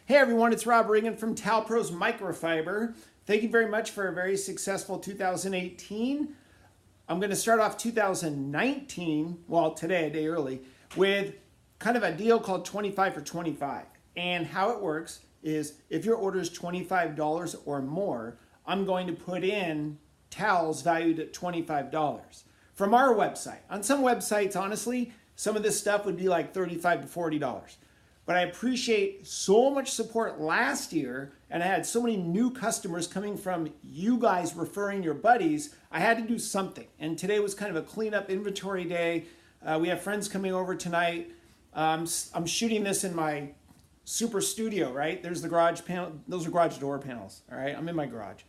Hey everyone, it's Rob Regan from TowelPros Microfiber. Thank you very much for a very successful 2018. I'm going to start off 2019, well today, a day early, with kind of a deal called 25 for 25. And how it works is if your order is $25 or more, I'm going to put in towels valued at $25 from our website. On some websites, honestly, some of this stuff would be like $35 to $40. But I appreciate so much support last year, and I had so many new customers coming from you guys referring your buddies. I had to do something, and today was kind of a cleanup inventory day. We have friends coming over tonight. I'm shooting this in my super studio, right? There's the garage panel. Those are garage door panels, all right? I'm in my garage.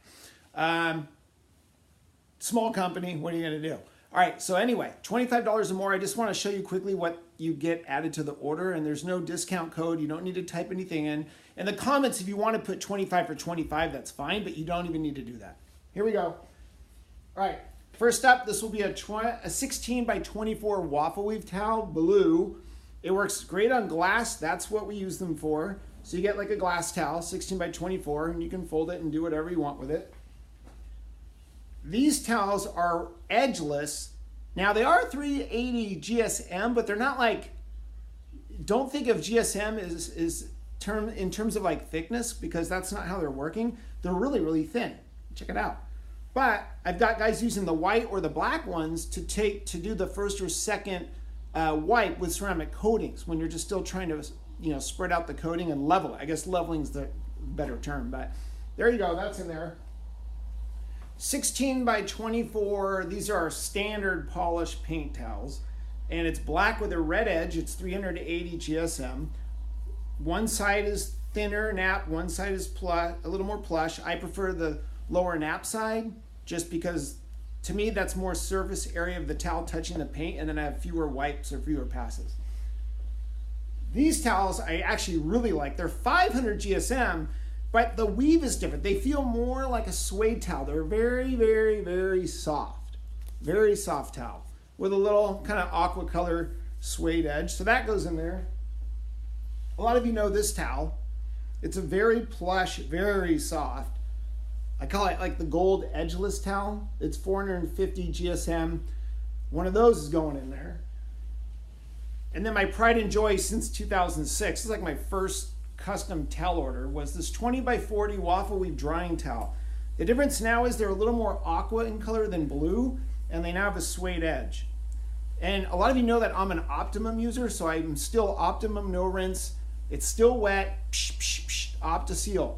Small company, what are you gonna do? All right, so anyway, $25 or more. I just want to show you quickly what you get added to the order, and there's no discount code. You don't need to type anything in. In the comments, if you want to put 25 for 25, that's fine, but you don't even need to do that. Here we go. All right, first up, this will be a 16 by 24 waffle weave towel, blue. It works great on glass. That's what we use them for. So you get like a glass towel, 16 by 24, and you can fold it and do whatever you want with it. These towels are edgeless. Now they are 380 GSM, but they're not like, don't think of GSM in terms of like thickness, because that's not how they're working. They're really, really thin. Check it out. But I've got guys using the white or the black ones to do the first or second wipe with ceramic coatings when you're just still trying to, spread out the coating and level it. I guess leveling is the better term, but there you go, that's in there. 16 by 24, these are our standard polished paint towels, and it's black with a red edge. It's 380 GSM. One side is thinner nap, one side is a little more plush. I prefer the lower nap side just because to me that's more surface area of the towel touching the paint, and then I have fewer wipes or fewer passes. These towels I actually really like. They're 500 GSM, but the weave is different. They feel more like a suede towel. They're very, very, very soft. Very soft towel with a little kind of aqua color suede edge. So that goes in there. A lot of you know this towel. It's a very plush, very soft. I call it like the gold edgeless towel. It's 450 GSM. One of those is going in there. And then my pride and joy since 2006, this is like my first custom towel order, was this 20 by 40 waffle weave drying towel. The difference now is they're a little more aqua in color than blue, and they now have a suede edge. And a lot of you know that I'm an Optimum user, so I'm still Optimum, no rinse. It's still wet, OptiSeal.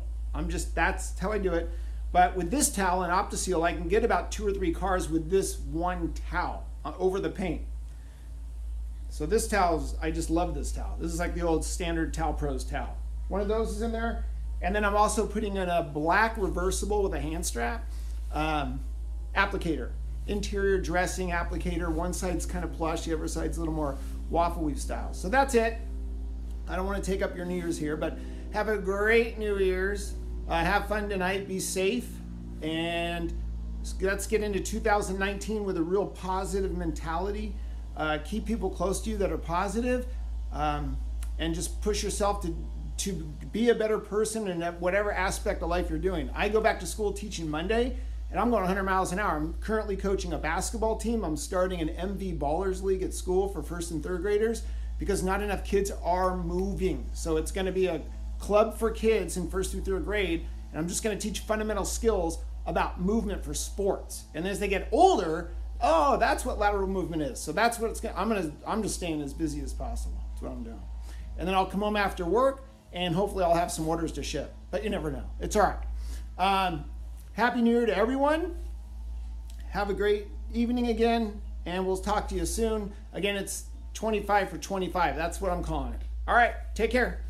That's how I do it. But with this towel and OptiSeal, I can get about 2 or 3 cars with this one towel over the paint. So this towel, I just love this towel. This is like the old standard TowelPros towel. One of those is in there. And then I'm also putting in a black reversible with a hand strap applicator. Interior dressing applicator. One side's kind of plush, the other side's a little more waffle weave style. So that's it. I don't want to take up your New Year's here, but have a great New Year's. Have fun tonight, be safe, and let's get into 2019 with a real positive mentality. Keep people close to you that are positive, and just push yourself to be a better person in whatever aspect of life you're doing. I go back to school teaching Monday, and I'm going 100 miles an hour. I'm currently coaching a basketball team. I'm starting an MV Ballers League at school for 1st and 3rd graders because not enough kids are moving. So it's going to be a club for kids in 1st through 3rd grade, and I'm just going to teach fundamental skills about movement for sports. And as they get older, oh, that's what lateral movement is. So that's what I'm just staying as busy as possible. That's what I'm doing. And then I'll come home after work, and hopefully I'll have some orders to ship. But you never know. It's all right. Happy New Year to everyone. Have a great evening again, and we'll talk to you soon. Again, it's 25 for 25. That's what I'm calling it. All right, take care.